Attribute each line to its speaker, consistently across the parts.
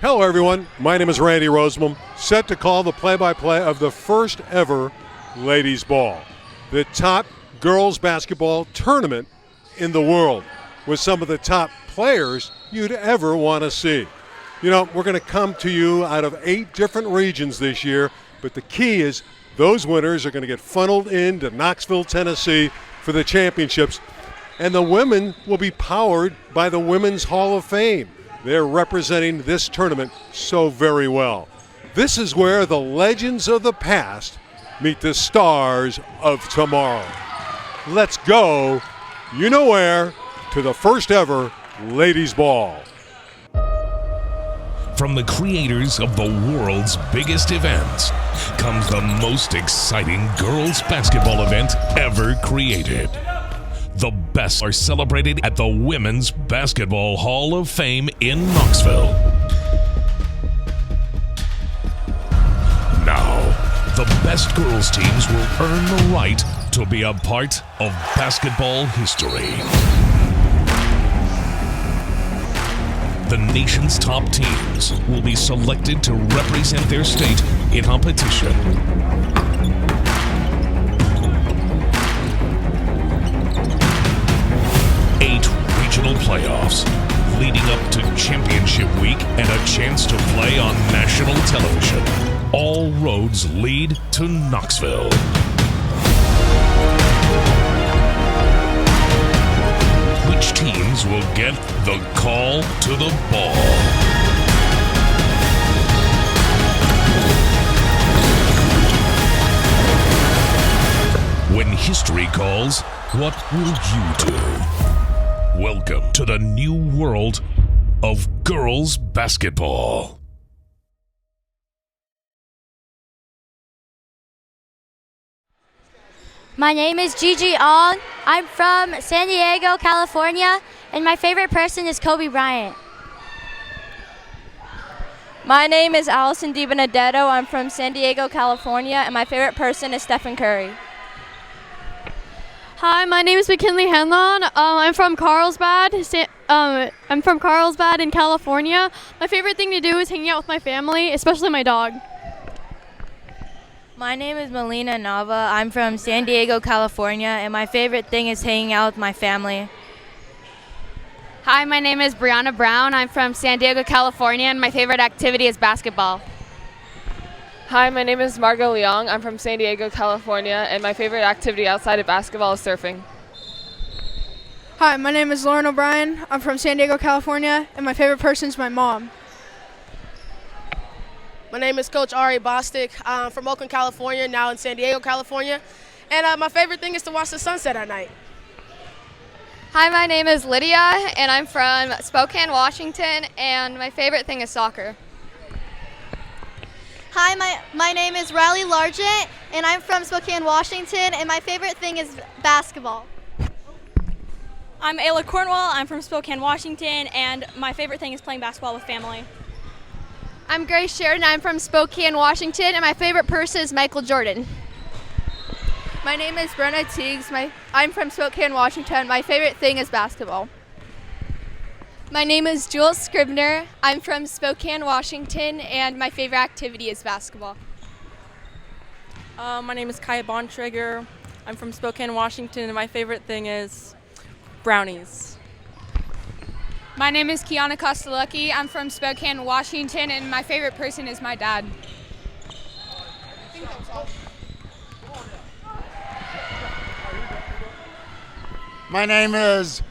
Speaker 1: Hello, everyone. My name is Randy Rosemond, set to call the play-by-play of the first ever Ladies Ball, the top girls basketball tournament in the world, with some of the top players you'd ever want to see. You know, we're going to come to you out of 8 different regions this year, but the key is those winners are going to get funneled into Knoxville, Tennessee for the championships, and the women will be powered by the Women's Hall of Fame. They're representing this tournament so very well. This is where the legends of the past meet the stars of tomorrow. Let's go, you know where, to the first ever Ladies Ball.
Speaker 2: From the creators of the world's biggest events comes the most exciting girls basketball event ever created. The best are celebrated at the Women's Basketball Hall of Fame in Knoxville. Now, the best girls teams will earn the right to be a part of basketball history. The nation's top teams will be selected to represent their state in competition. 8 regional playoffs, leading up to championship week and a chance to play on national television. All roads lead to Knoxville. Which teams will get the call to the ball? When history calls, what will you do? Welcome to the new world of girls basketball.
Speaker 3: My name is Gigi Ong. I'm from San Diego, California, and my favorite person is Kobe Bryant.
Speaker 4: My name is Allison DiBenedetto. I'm from San Diego, California, and my favorite person is Stephen Curry.
Speaker 5: Hi, my name is McKinley Henlon. I'm from Carlsbad. I'm from Carlsbad in California. My favorite thing to do is hanging out with my family, especially my dog.
Speaker 4: My name is Melina Nava. I'm from San Diego, California, and my favorite thing is hanging out with my family.
Speaker 6: Hi, my name is Brianna Brown. I'm from San Diego, California, and my favorite activity is basketball.
Speaker 7: Hi, my name is Margot Leong. I'm from San Diego, California, and my favorite activity outside of basketball is surfing.
Speaker 8: Hi, my name is Lauren O'Brien. I'm from San Diego, California, and my favorite person is my mom.
Speaker 9: My name is Coach Ari Bostic. I'm from Oakland, California, now in San Diego, California, and my favorite thing is to watch the sunset at night.
Speaker 6: Hi, my name is Lydia, and I'm from Spokane, Washington, and my favorite thing is soccer.
Speaker 10: Hi, my name is Riley Largent, and I'm from Spokane, Washington, and my favorite thing is basketball.
Speaker 11: I'm Ayla Cornwall. I'm from Spokane, Washington, and my favorite thing is playing basketball with family.
Speaker 6: I'm Grace Sheridan. I'm from Spokane, Washington, and my favorite person is Michael Jordan.
Speaker 12: My name is Brenna Teagues. I'm from Spokane, Washington. My favorite thing is basketball.
Speaker 13: My name is Jules Scribner. I'm from Spokane, Washington, and my favorite activity is basketball.
Speaker 14: My name is Kaya Bontrager. I'm from Spokane, Washington, and my favorite thing is brownies.
Speaker 15: My name is Kiana Kostelecki. I'm from Spokane, Washington, and my favorite person is my dad.
Speaker 16: My name is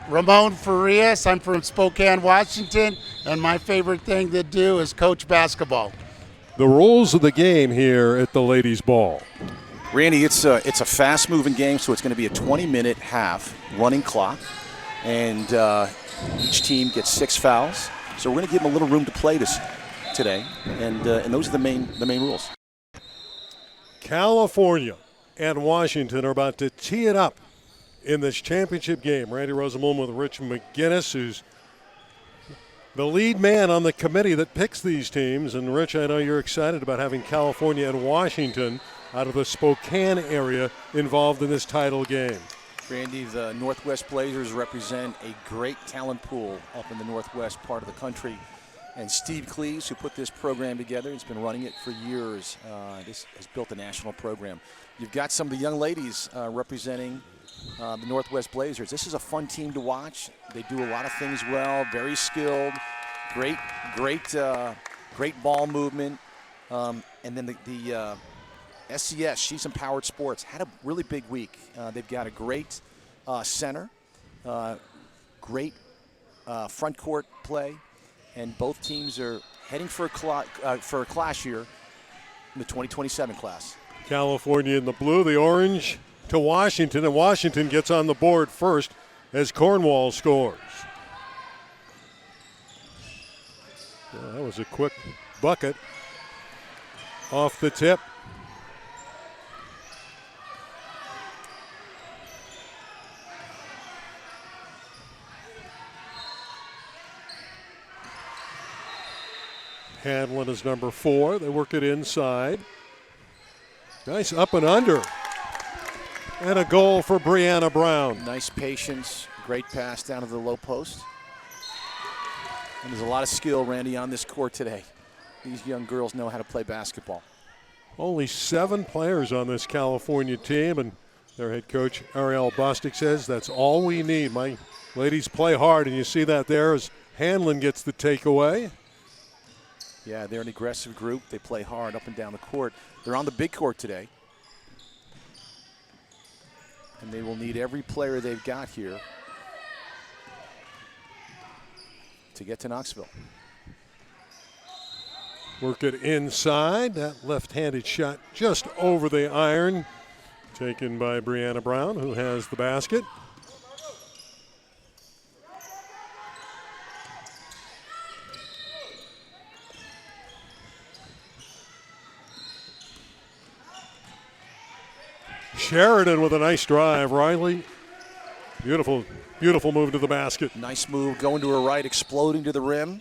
Speaker 16: Ramon Farias. I'm from Spokane, Washington, and my favorite thing to do is coach basketball.
Speaker 1: The rules of the game here at the Ladies Ball.
Speaker 17: Randy, it's a fast-moving game, so it's going to be a 20-minute half running clock, and each team gets 6 fouls. So we're going to give them a little room to play this today, and those are the main rules.
Speaker 1: California and Washington are about to tee it up in this championship game. Randy Rosemond with Rich McGinnis, who's the lead man on the committee that picks these teams. And Rich, I know you're excited about having California and Washington out of the Spokane area involved in this title game.
Speaker 17: Randy, the Northwest Blazers represent a great talent pool up in the northwest part of the country. And Steve Cleves, who put this program together, has been running it for years. This has built a national program. You've got some of the young ladies representing the Northwest Blazers. This is a fun team to watch. They do a lot of things well, very skilled, great ball movement. And then the SCS, She's Empowered Sports, had a really big week. They've got a great center, great front court play, and both teams are heading for a clash here in the 2027 class.
Speaker 1: California in the blue, the orange to Washington, and Washington gets on the board first as Cornwall scores. Well, that was a quick bucket off the tip. Hanlon is number 4. They work it inside. Nice up and under. And a goal for Brianna Brown.
Speaker 17: Nice patience. Great pass down to the low post. And there's a lot of skill, Randy, on this court today. These young girls know how to play basketball.
Speaker 1: Only 7 players on this California team, and their head coach, Ariel Bostic, says that's all we need. My ladies play hard, and you see that there as Hanlon gets the takeaway.
Speaker 17: Yeah, they're an aggressive group. They play hard up and down the court. They're on the big court today. And they will need every player they've got here to get to Knoxville.
Speaker 1: Work it inside. That left-handed shot just over the iron. Taken by Brianna Brown, who has the basket. Sheridan with a nice drive. Riley, beautiful, beautiful move to the basket.
Speaker 17: Nice move, going to her right, exploding to the rim.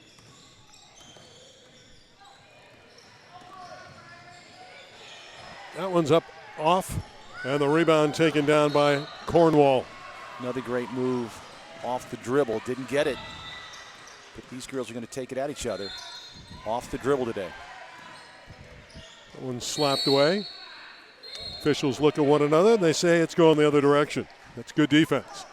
Speaker 1: That one's up off, and the rebound taken down by Cornwall.
Speaker 17: Another great move off the dribble. Didn't get it, but these girls are going to take it at each other off the dribble today.
Speaker 1: That one's slapped away. Officials look at one another, and they say it's going the other direction. That's good defense.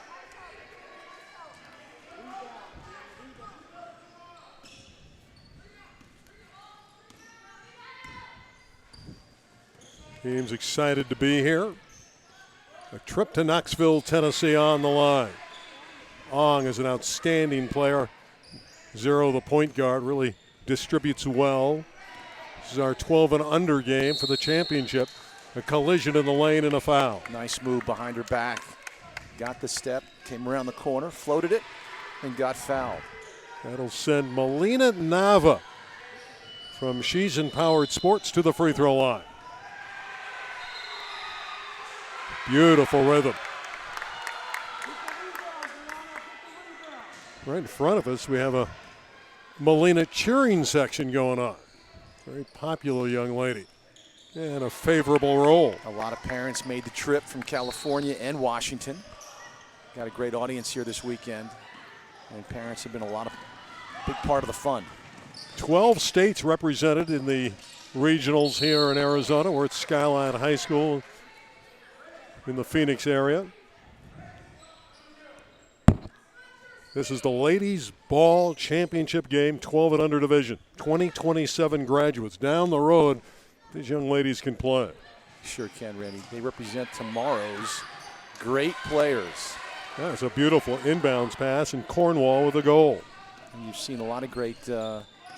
Speaker 1: Team's excited to be here. A trip to Knoxville, Tennessee on the line. Ong is an outstanding player. Zero, the point guard, really distributes well. This is our 12 and under game for the championship. A collision in the lane and a foul.
Speaker 17: Nice move behind her back. Got the step, came around the corner, floated it, and got fouled.
Speaker 1: That'll send Melina Nava from She's Empowered Sports to the free throw line. Beautiful rhythm. Right in front of us, we have a Melina cheering section going on. Very popular young lady. And a favorable role.
Speaker 17: A lot of parents made the trip from California and Washington. Got a great audience here this weekend. And parents have been a big part of the fun.
Speaker 1: 12 states represented in the regionals here in Arizona. We're at Skyline High School in the Phoenix area. This is the ladies ball championship game, 12 and under division. 2027 graduates down the road. These young ladies can play.
Speaker 17: Sure can, Randy. They represent tomorrow's great players.
Speaker 1: That's a beautiful inbounds pass, and Cornwall with a goal.
Speaker 17: And you've seen a lot of great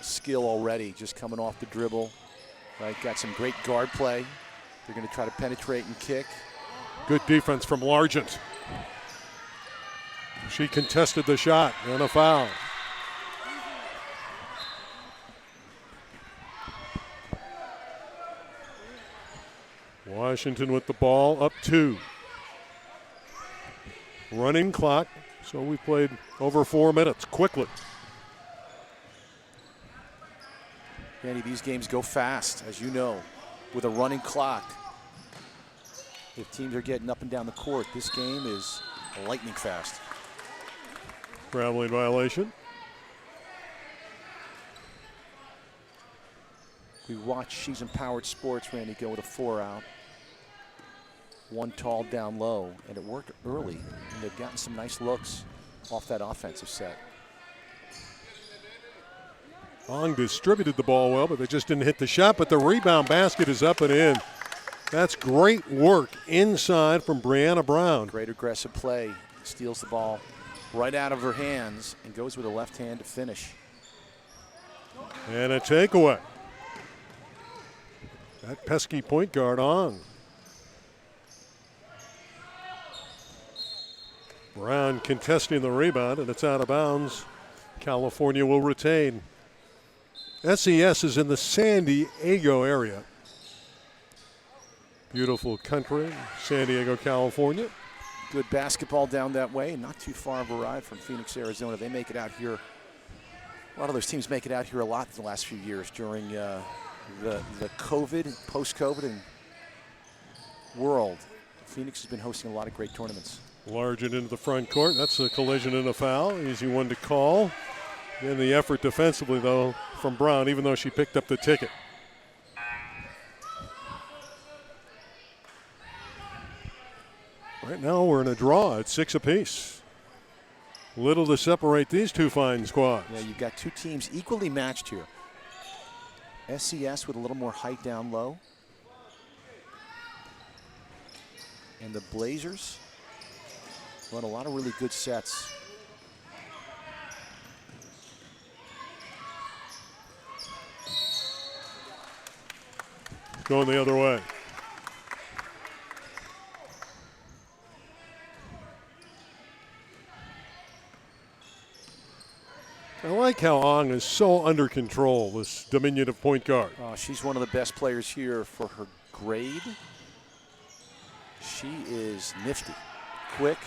Speaker 17: skill already, just coming off the dribble. Right, got some great guard play. They're going to try to penetrate and kick.
Speaker 1: Good defense from Largent. She contested the shot and a foul. Washington with the ball, up 2. Running clock, so we played over 4 minutes, quickly.
Speaker 17: Randy, these games go fast, as you know, with a running clock. If teams are getting up and down the court, this game is lightning fast.
Speaker 1: Traveling violation.
Speaker 17: We watched She's Empowered Sports, Randy, go with a 4-out. One tall down low, and it worked early. And they've gotten some nice looks off that offensive set.
Speaker 1: Ong distributed the ball well, but they just didn't hit the shot. But the rebound basket is up and in. That's great work inside from Brianna Brown.
Speaker 17: Great aggressive play. Steals the ball right out of her hands and goes with a left hand to finish.
Speaker 1: And a takeaway. That pesky point guard Ong. Brown contesting the rebound, and it's out of bounds. California will retain. SES is in the San Diego area. Beautiful country, San Diego, California.
Speaker 17: Good basketball down that way, not too far of a ride from Phoenix, Arizona. They make it out here. A lot of those teams make it out here a lot in the last few years during the COVID, post-COVID and world. Phoenix has been hosting a lot of great tournaments.
Speaker 1: Largent into the front court. That's a collision and a foul. Easy one to call. And the effort defensively, though, from Brown, even though she picked up the ticket. Right now we're in a draw at 6 apiece. Little to separate these two fine squads.
Speaker 17: Yeah, you've got two teams equally matched here. SCS with a little more height down low. And the Blazers run a lot of really good sets.
Speaker 1: Going the other way. I like how Ong is so under control, this diminutive point guard.
Speaker 17: She's one of the best players here for her grade. She is nifty, quick,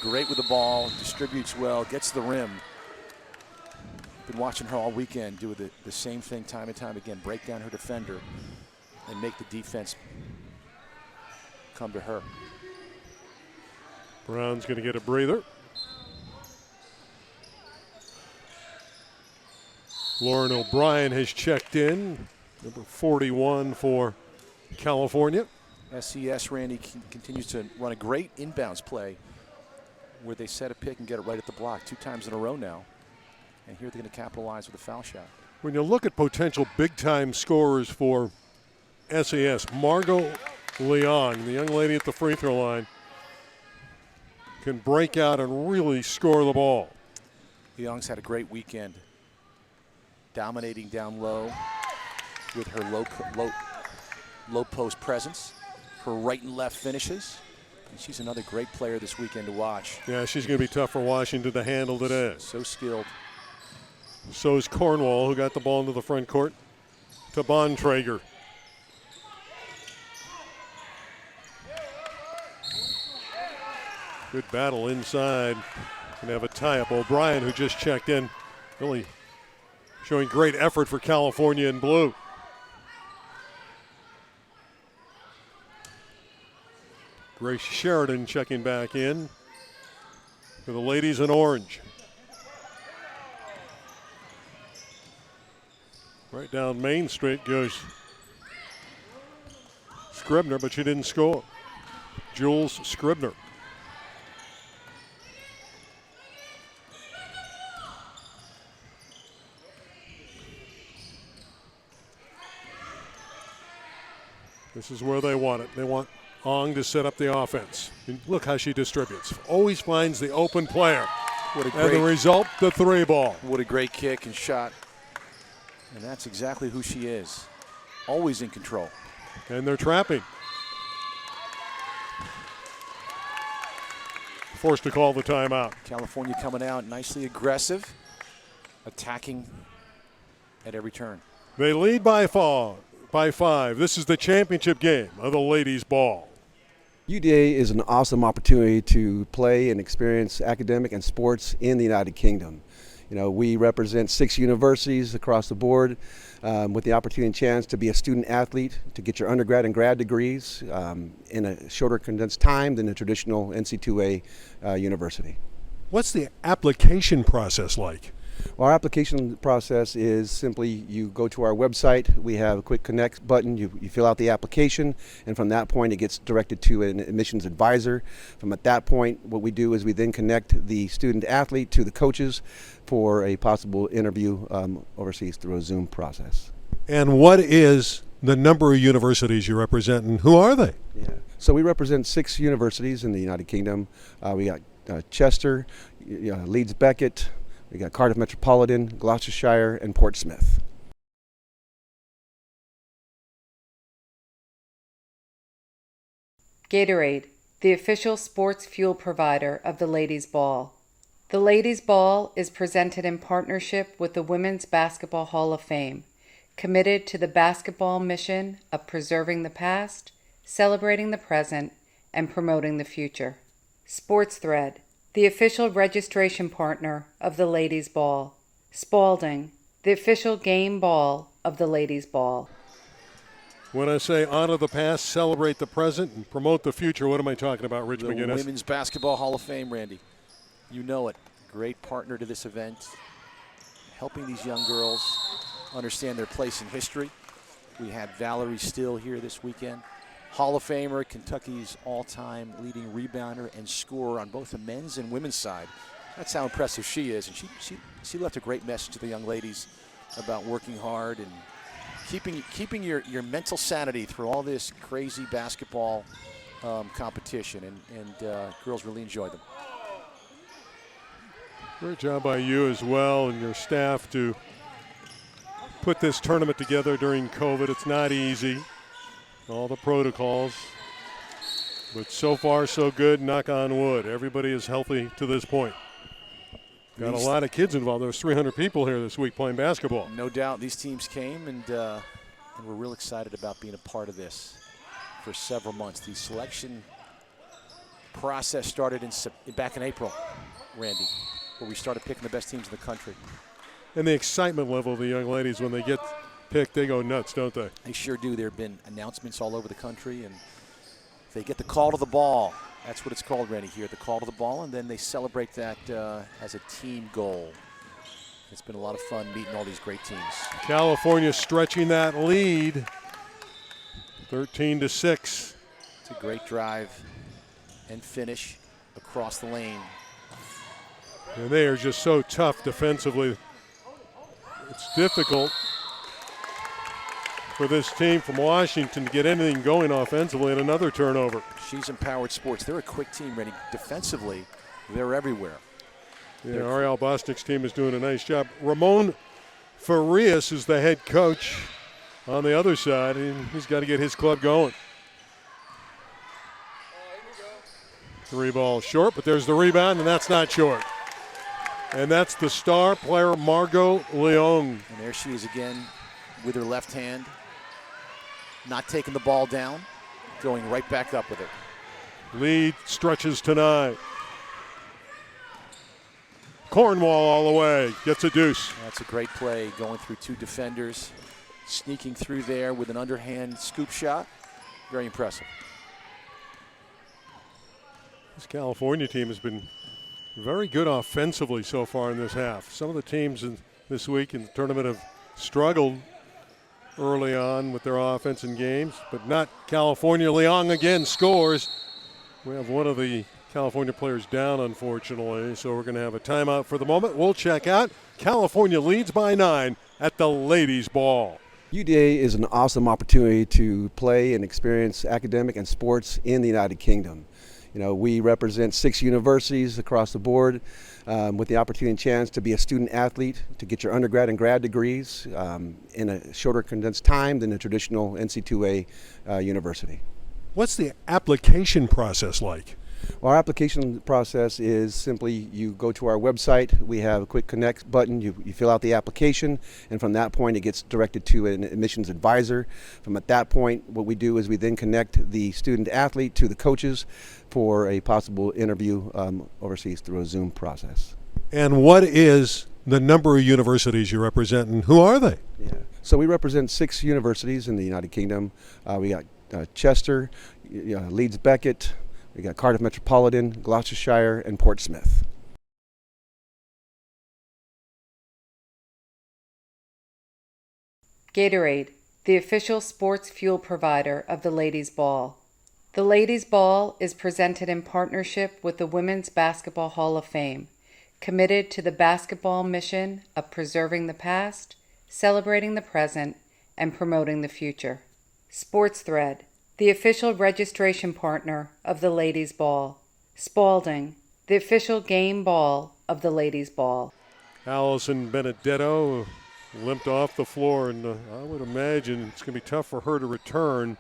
Speaker 17: great with the ball, distributes well, gets to the rim. Been watching her all weekend do the same thing time and time again, break down her defender and make the defense come to her.
Speaker 1: Brown's going to get a breather. Lauren O'Brien has checked in, number 41 for California.
Speaker 17: SCS, Randy, continues to run a great inbounds play where they set a pick and get it right at the block 2 times in a row now. And here they're going to capitalize with a foul shot.
Speaker 1: When you look at potential big-time scorers for SAS, Margot Leong, the young lady at the free throw line, can break out and really score the ball.
Speaker 17: Leong's had a great weekend, dominating down low with her low post presence, her right and left finishes. And she's another great player this weekend to watch.
Speaker 1: Yeah, she's going to be tough for Washington to handle today.
Speaker 17: So skilled.
Speaker 1: So is Cornwall, who got the ball into the front court to Bontrager. Good battle inside. Going to have a tie-up. O'Brien, who just checked in, really showing great effort for California in blue. Grace Sheridan checking back in for the ladies in orange. Right down Main Street goes Scribner, but she didn't score. Jules Scribner. This is where they want it. They want Ong to set up the offense. And look how she distributes. Always finds the open player.
Speaker 17: What a great,
Speaker 1: and the result, the 3 ball.
Speaker 17: What a great kick and shot. And that's exactly who she is. Always in control.
Speaker 1: And they're trapping. Forced to call the timeout.
Speaker 17: California coming out nicely aggressive, attacking at every turn.
Speaker 1: They lead by 5. This is the championship game of the ladies' ball.
Speaker 18: UDA is an awesome opportunity to play and experience academic and sports in the United Kingdom. You know, we represent 6 universities across the board with the opportunity and chance to be a student athlete, to get your undergrad and grad degrees in a shorter condensed time than a traditional NC2A university.
Speaker 1: What's the application process like?
Speaker 18: Well, our application process is simply you go to our website, we have a quick connect button, you fill out the application, and from that point it gets directed to an admissions advisor. From at that point, what we do is we then connect the student athlete to the coaches for a possible interview overseas through a Zoom process.
Speaker 1: And what is the number of universities you represent, and who are they?
Speaker 18: Yeah. So we represent 6 universities in the United Kingdom. We got Chester, Leeds Beckett, we got Cardiff Metropolitan, Gloucestershire, and Portsmouth.
Speaker 19: Gatorade, the official sports fuel provider of the Ladies' Ball. The Ladies' Ball is presented in partnership with the Women's Basketball Hall of Fame, committed to the basketball mission of preserving the past, celebrating the present, and promoting the future. Sports Thread, the official registration partner of the Ladies' Ball. Spalding, the official game ball of the Ladies' Ball.
Speaker 1: When I say honor the past, celebrate the present, and promote the future, what am I talking about, Rich McGinnis?
Speaker 17: The Women's Basketball Hall of Fame, Randy. You know it. Great partner to this event, helping these young girls understand their place in history. We had Valerie Still here this weekend. Hall of Famer, Kentucky's all-time leading rebounder and scorer on both the men's and women's side. That's how impressive she is. And she left a great message to the young ladies about working hard and keeping your mental sanity through all this crazy basketball competition. And girls really enjoyed them.
Speaker 1: Great job by you as well and your staff to put this tournament together during COVID. It's not easy. All the protocols, but so far so good, knock on wood. Everybody is healthy to this point. Got a lot of kids involved. There was 300 people here this week playing basketball.
Speaker 17: No doubt these teams came, and we're real excited about being a part of this for several months. The selection process started back in April, Randy, where we started picking the best teams in the country.
Speaker 1: And the excitement level of the young ladies when they get picked, they go nuts, don't they?
Speaker 17: They sure do. There have been announcements all over the country, and they get the call to the ball. That's what it's called, Randy, here, the call to the ball, and then they celebrate that as a team goal. It's been a lot of fun meeting all these great teams.
Speaker 1: California stretching that lead, 13-6.
Speaker 17: It's a great drive and finish across the lane.
Speaker 1: And they are just so tough defensively. It's difficult for this team from Washington to get anything going offensively, and another turnover.
Speaker 17: She's empowered sports. They're a quick team, Randy. Defensively, they're everywhere.
Speaker 1: Yeah, Ariel Bostic's team is doing a nice job. Ramon Farias is the head coach on the other side, and he's got to get his club going. 3 ball short, but there's the rebound, and that's not short. And that's the star player, Margot Leong.
Speaker 17: And there she is again with her left hand, not taking the ball down, going right back up with it.
Speaker 1: Lead stretches to 9. Cornwall all the way, gets a deuce.
Speaker 17: That's a great play, going through 2 defenders, sneaking through there with an underhand scoop shot. Very impressive.
Speaker 1: This California team has been very good offensively so far in this half. Some of the teams this week in the tournament have struggled early on with their offense in games, but not California. Leong again scores. We have one of the California players down, unfortunately, so we're going to have a timeout for the moment. We'll check out. California leads by 9 at the Ladies' Ball.
Speaker 18: UDA is an awesome opportunity to play and experience academic and sports in the United Kingdom. You know, we represent 6 universities across the board with the opportunity and chance to be a student athlete, to get your undergrad and grad degrees in a shorter condensed time than a traditional NC2A university.
Speaker 1: What's the application process like?
Speaker 18: Well, our application process is simply you go to our website, we have a quick connect button, you fill out the application, and from that point it gets directed to an admissions advisor. From at that point, what we do is we then connect the student athlete to the coaches for a possible interview overseas through a Zoom process.
Speaker 1: And what is the number of universities you represent, and who are they?
Speaker 18: Yeah. So we represent 6 universities in the United Kingdom. We got Chester, Leeds Beckett, we got Cardiff Metropolitan, Gloucestershire, and Portsmouth.
Speaker 19: Gatorade, the official sports fuel provider of the Ladies Ball. The Ladies Ball is presented in partnership with the Women's Basketball Hall of Fame, committed to the basketball mission of preserving the past, celebrating the present, and promoting the future. Sports Thread, the official registration partner of the Ladies Ball. Spalding, the official game ball of the Ladies Ball.
Speaker 1: Allison Benedetto limped off the floor, and I would imagine it's going to be tough for her to return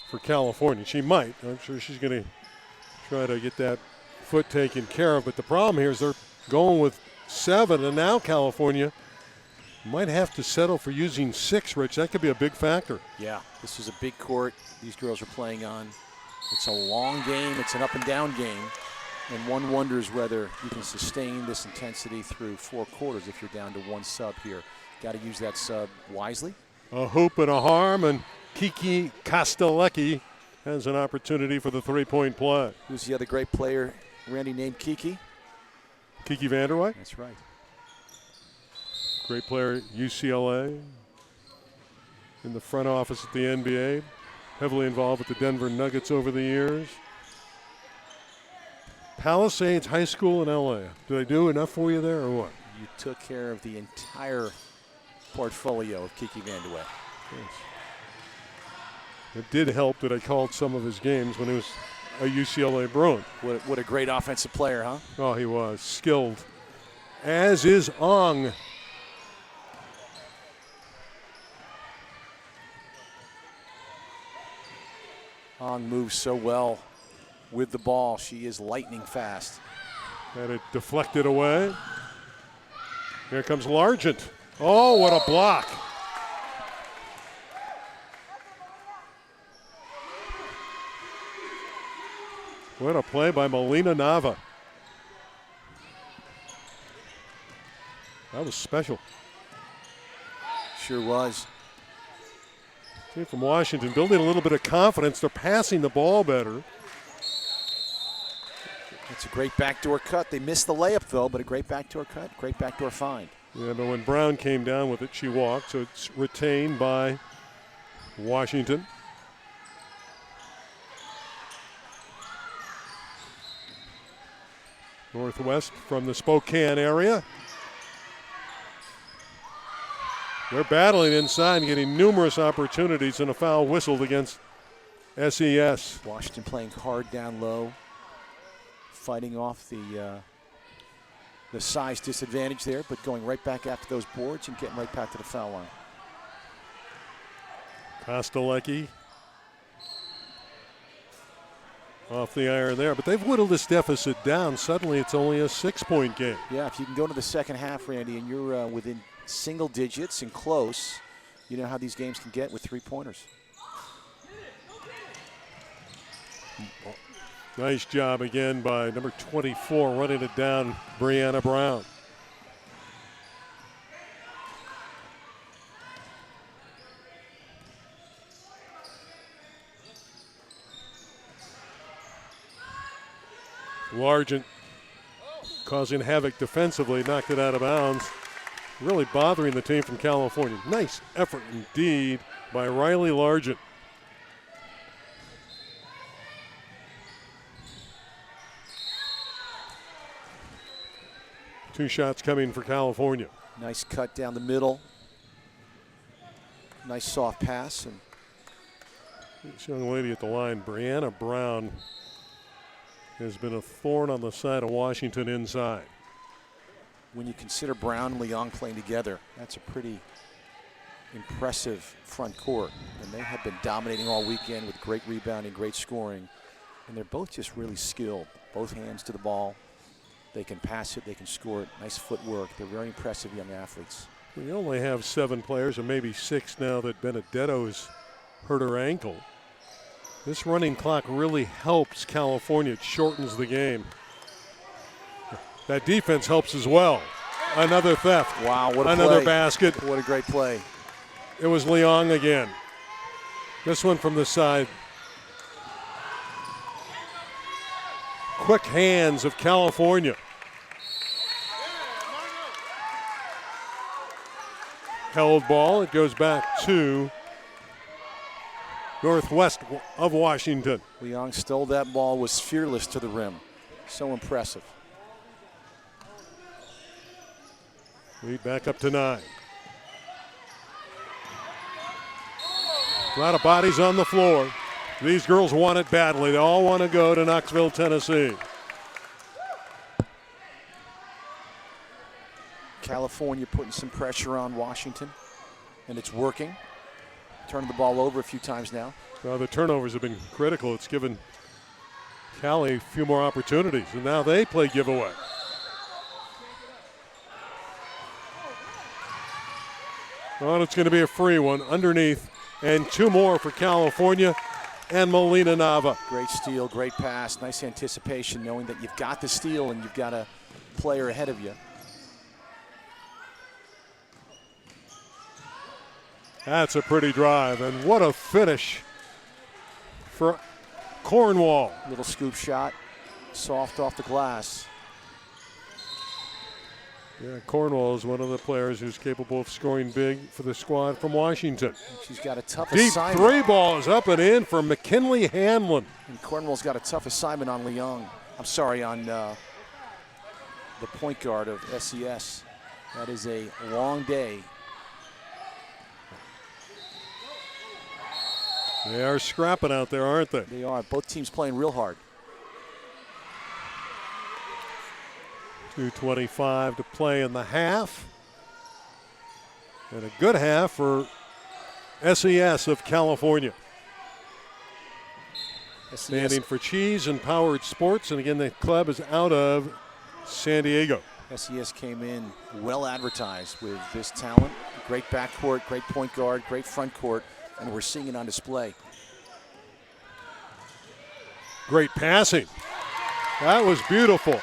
Speaker 1: for California. She might. I'm sure she's going to try to get that foot taken care of. But the problem here is they're going with 7, and now California might have to settle for using 6, Rich. That could be a big factor.
Speaker 17: Yeah, this is a big court these girls are playing on. It's a long game. It's an up-and-down game. And one wonders whether you can sustain this intensity through 4 quarters if you're down to 1 sub here. Got to use that sub wisely.
Speaker 1: A hoop and a harm, and Kiki Kostelecki has an opportunity for the 3-point play.
Speaker 17: Who's the other great player, Randy, named Kiki?
Speaker 1: Kiki Vanderwey.
Speaker 17: That's right.
Speaker 1: Great player at UCLA, in the front office at the NBA, heavily involved with the Denver Nuggets over the years. Palisades High School in LA. Did I do enough for you there or what?
Speaker 17: You took care of the entire portfolio of Kiki Vanderwey.
Speaker 1: Yes. It did help that I called some of his games when he was a UCLA Bruin.
Speaker 17: What a great offensive player, huh?
Speaker 1: Oh, he was. Skilled. As is Ong.
Speaker 17: Ong moves so well with the ball. She is lightning fast.
Speaker 1: Had it deflected away. Here comes Largent. Oh, what a block. What a play by Melina Nava. That was special.
Speaker 17: Sure was.
Speaker 1: Team from Washington building a little bit of confidence. They're passing the ball better.
Speaker 17: It's a great backdoor cut. They missed the layup, though, but a great backdoor cut, great backdoor find.
Speaker 1: Yeah, but when Brown came down with it, she walked, so it's retained by Washington. Northwest from the Spokane area. They're battling inside and getting numerous opportunities, and a foul whistled against SES.
Speaker 17: Washington playing hard down low, fighting off the size disadvantage there, but going right back after those boards and getting right back to the foul line.
Speaker 1: Kostelecki off the iron there, but they've whittled this deficit down. Suddenly it's only a 6-point game.
Speaker 17: Yeah, if you can go to the second half, Randy, and you're within single digits and close, you know how these games can get with 3-pointers.
Speaker 1: Nice job again by number 24 running it down, Brianna Brown. Largent causing havoc defensively, knocked it out of bounds. Really bothering the team from California. Nice effort indeed by Riley Largent. Two shots coming for California.
Speaker 17: Nice cut down the middle. Nice soft pass. And
Speaker 1: this young lady at the line, Brianna Brown, has been a thorn on the side of Washington inside.
Speaker 17: When you consider Brown and Leong playing together, that's a pretty impressive front court. And they have been dominating all weekend with great rebounding, great scoring. And they're both just really skilled. Both hands to the ball. They can pass it, they can score it. Nice footwork. They're very impressive young athletes.
Speaker 1: We only have 7 players, or maybe 6 now that Benedetto's hurt her ankle. This running clock really helps California. It shortens the game. That defense helps as well. Another theft.
Speaker 17: Wow, what a
Speaker 1: Another
Speaker 17: play.
Speaker 1: basket.
Speaker 17: What a great play.
Speaker 1: It was Leong again. This one from the side. Quick hands of California. held ball. It goes back to northwest of Washington.
Speaker 17: Leong stole that ball, was fearless to the rim. So impressive.
Speaker 1: Lead back up to 9. A lot of bodies on the floor. These girls want it badly. They all want to go to Knoxville, Tennessee.
Speaker 17: California putting some pressure on Washington, and it's working. Turning the ball over a few times now.
Speaker 1: Well, the turnovers have been critical. It's given Cali a few more opportunities, and now they play giveaway. Well, it's going to be a free one underneath, and 2 more for California and Molina Nava.
Speaker 17: Great steal, great pass, nice anticipation, knowing that you've got the steal and you've got a player ahead of you.
Speaker 1: That's a pretty drive, and what a finish for Cornwall.
Speaker 17: Little scoop shot, soft off the glass.
Speaker 1: Yeah, Cornwall is one of the players who's capable of scoring big for the squad from Washington.
Speaker 17: She's got a tough
Speaker 1: Deep
Speaker 17: assignment.
Speaker 1: 3 ball is up and in for McKinley Hanlon.
Speaker 17: And Cornwall's got a tough assignment on Leong. I'm sorry, on the point guard of SES. That is a long day.
Speaker 1: They are scrapping out there, aren't they?
Speaker 17: They are. Both teams playing real hard.
Speaker 1: 2:25 to play in the half. And a good half for SES of California. Standing for cheese and Powered Sports. And again, the club is out of San Diego.
Speaker 17: SES came in well advertised with this talent. Great backcourt, great point guard, great front court. And we're seeing it on display.
Speaker 1: Great passing. That was beautiful.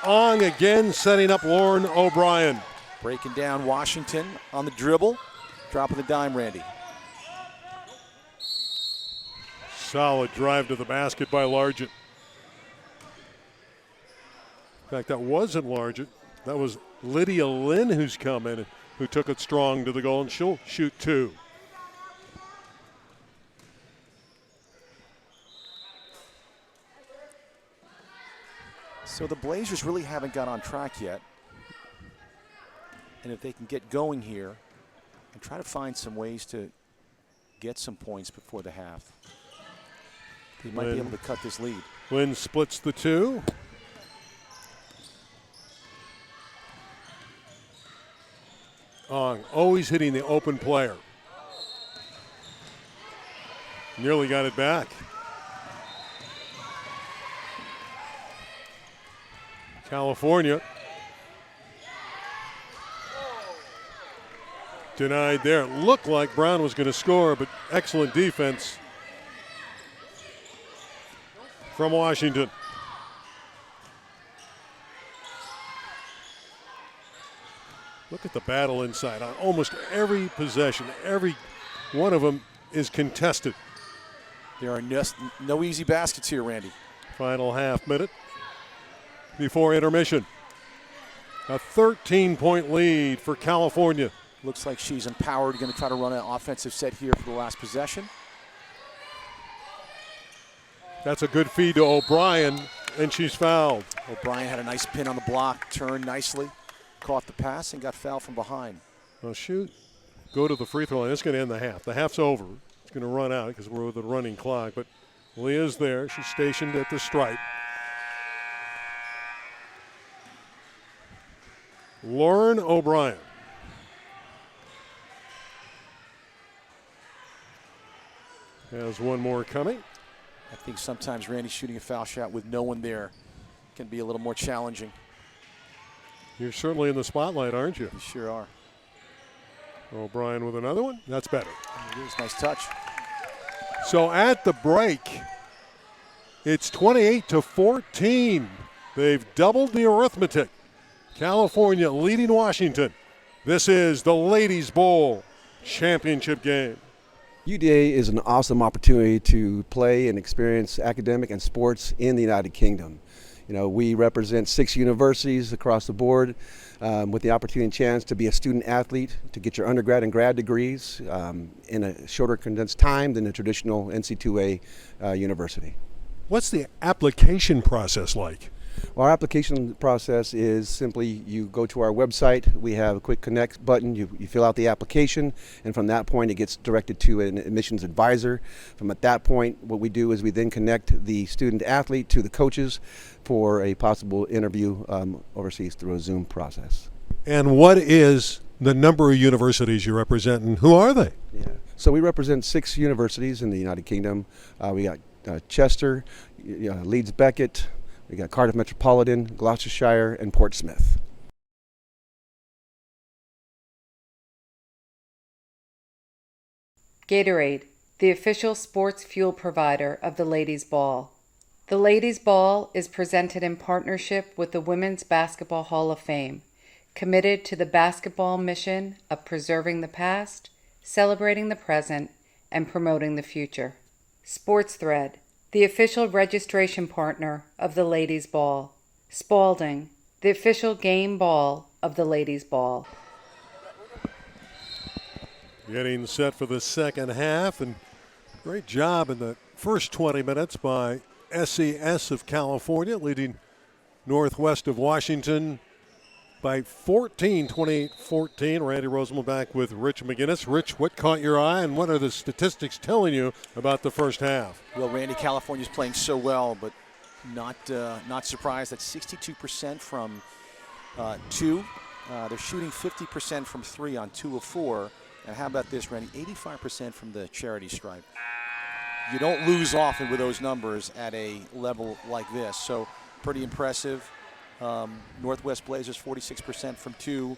Speaker 1: Ong again setting up Lauren O'Brien.
Speaker 17: Breaking down Washington on the dribble. Dropping the dime, Randy.
Speaker 1: Solid drive to the basket by Largent. In fact, that wasn't Largent. That was Lydia Lynn who's come in, who took it strong to the goal, and she'll shoot 2.
Speaker 17: So the Blazers really haven't got on track yet. And if they can get going here and try to find some ways to get some points before the half, they might be able to cut this lead.
Speaker 1: Lynn splits the 2. Ong always hitting the open player. Nearly got it back. California denied there. It looked like Brown was going to score, but excellent defense from Washington. Look at the battle inside. On almost every possession, every one of them is contested.
Speaker 17: There are no easy baskets here, Randy.
Speaker 1: Final half minute before intermission. A 13-point lead for California.
Speaker 17: Looks like she's empowered, going to try to run an offensive set here for the last possession.
Speaker 1: That's a good feed to O'Brien, and she's fouled.
Speaker 17: O'Brien had a nice pin on the block, turned nicely, caught the pass, and got fouled from behind.
Speaker 1: Well, shoot. Go to the free throw line. It's going to end the half. The half's over. It's going to run out because we're with a running clock, but Leah's there. She's stationed at the stripe. Lauren O'Brien. Has one more coming.
Speaker 17: I think sometimes Randy shooting a foul shot with no one there can be a little more challenging.
Speaker 1: You're certainly in the spotlight, aren't you?
Speaker 17: You sure are.
Speaker 1: O'Brien with another one. That's better.
Speaker 17: It is nice touch.
Speaker 1: So at the break, it's 28-14. They've doubled the arithmetic. California leading Washington. This is the Ladies Bowl championship game.
Speaker 18: UDA is an awesome opportunity to play and experience academic and sports in the United Kingdom. You know, we represent 6 universities across the board with the opportunity and chance to be a student athlete, to get your undergrad and grad degrees in a shorter condensed time than a traditional NC2A university.
Speaker 1: What's the application process like?
Speaker 18: Well, our application process is simply you go to our website, we have a quick connect button, you fill out the application, and from that point it gets directed to an admissions advisor. From at that point, what we do is we then connect the student athlete to the coaches for a possible interview overseas through a Zoom process.
Speaker 1: And what is the number of universities you represent, and who are they?
Speaker 18: Yeah. So we represent 6 universities in the United Kingdom. We got Chester, Leeds Beckett, we got Cardiff Metropolitan, Gloucestershire, and Portsmouth.
Speaker 19: Gatorade, the official sports fuel provider of the Ladies Ball. The Ladies Ball is presented in partnership with the Women's Basketball Hall of Fame, committed to the basketball mission of preserving the past, celebrating the present, and promoting the future. Sports Thread, the official registration partner of the Ladies Ball. Spalding, the official game ball of the Ladies Ball.
Speaker 1: Getting set for the second half, and great job in the first 20 minutes by SES of California, leading Northwest of Washington by 14, 28-14. Randy Roseman back with Rich McGinnis. Rich, what caught your eye, and what are the statistics telling you about the first half?
Speaker 17: Well, Randy, California's playing so well, but not surprised. That's 62% from 2. They're shooting 50% from 3 on 2 of 4. And how about this, Randy? 85% from the charity stripe. You don't lose often with those numbers at a level like this, so pretty impressive. Northwest Blazers 46% from 2,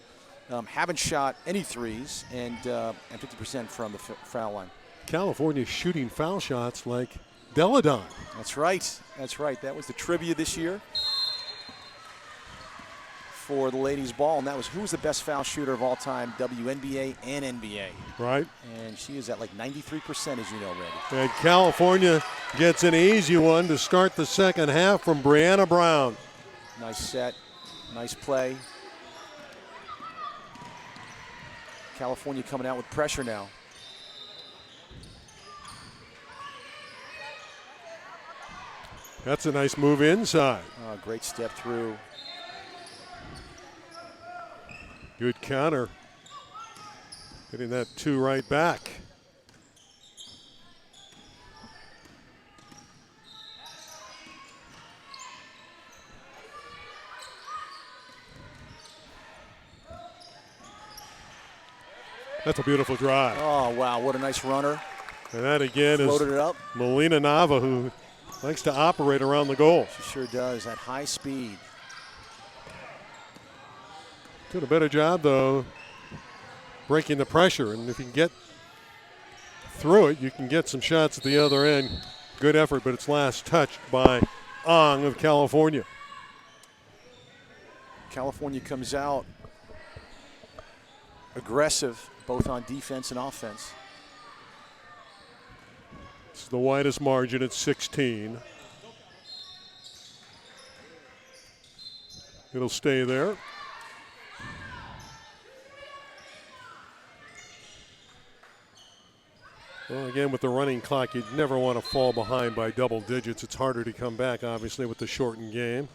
Speaker 17: haven't shot any threes, and 50% from the foul line.
Speaker 1: California shooting foul shots like Deladon.
Speaker 17: That's right. That's right. That was the trivia this year for the Ladies Ball, and that was who was the best foul shooter of all time, WNBA and NBA.
Speaker 1: Right.
Speaker 17: And she is at like 93%, as you know, Randy.
Speaker 1: And California gets an easy one to start the second half from Brianna Brown.
Speaker 17: Nice set, nice play. California coming out with pressure now.
Speaker 1: That's a nice move inside.
Speaker 17: Oh, great step through.
Speaker 1: Good counter. Getting that 2 right back. That's a beautiful drive.
Speaker 17: Oh, wow, what a nice runner.
Speaker 1: And that again
Speaker 17: Floated
Speaker 1: is
Speaker 17: it up.
Speaker 1: Melina Nava, who likes to operate around the goal.
Speaker 17: She sure does, at high speed.
Speaker 1: Did a better job, though, breaking the pressure. And if you can get through it, you can get some shots at the other end. Good effort, but it's last touched by Ong of California.
Speaker 17: California comes out aggressive, both on defense and offense.
Speaker 1: It's the widest margin at 16. It'll stay there. Well, again, with the running clock, you'd never want to fall behind by double digits. It's harder to come back, obviously, with the shortened game.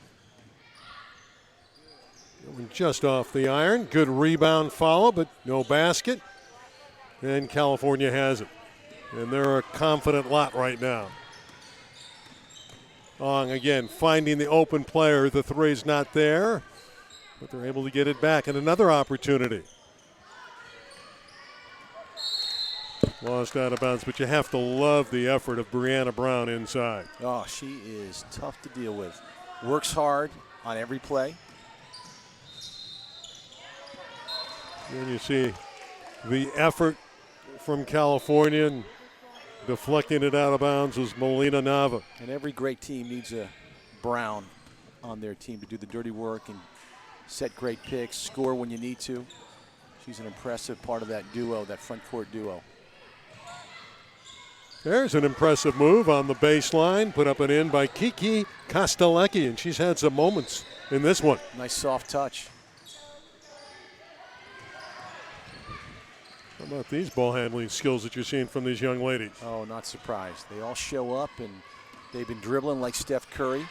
Speaker 1: Just off the iron. Good rebound follow, but no basket. And California has it. And they're a confident lot right now. Ong, again, finding the open player. The three's not there, but they're able to get it back. And another opportunity. Lost out of bounds, but you have to love the effort of Brianna Brown inside.
Speaker 17: Oh, she is tough to deal with. Works hard on every play.
Speaker 1: And you see the effort from California, and deflecting it out of bounds was Melina Nava.
Speaker 17: And every great team needs a Brown on their team to do the dirty work and set great picks, score when you need to. She's an impressive part of that duo, that front court duo.
Speaker 1: There's an impressive move on the baseline, put up and in by Kiki Kostelecki, and she's had some moments in this one.
Speaker 17: Nice soft touch.
Speaker 1: How about these ball handling skills that you're seeing from these young ladies?
Speaker 17: Oh, not surprised. They all show up, and they've been dribbling like Steph Curry.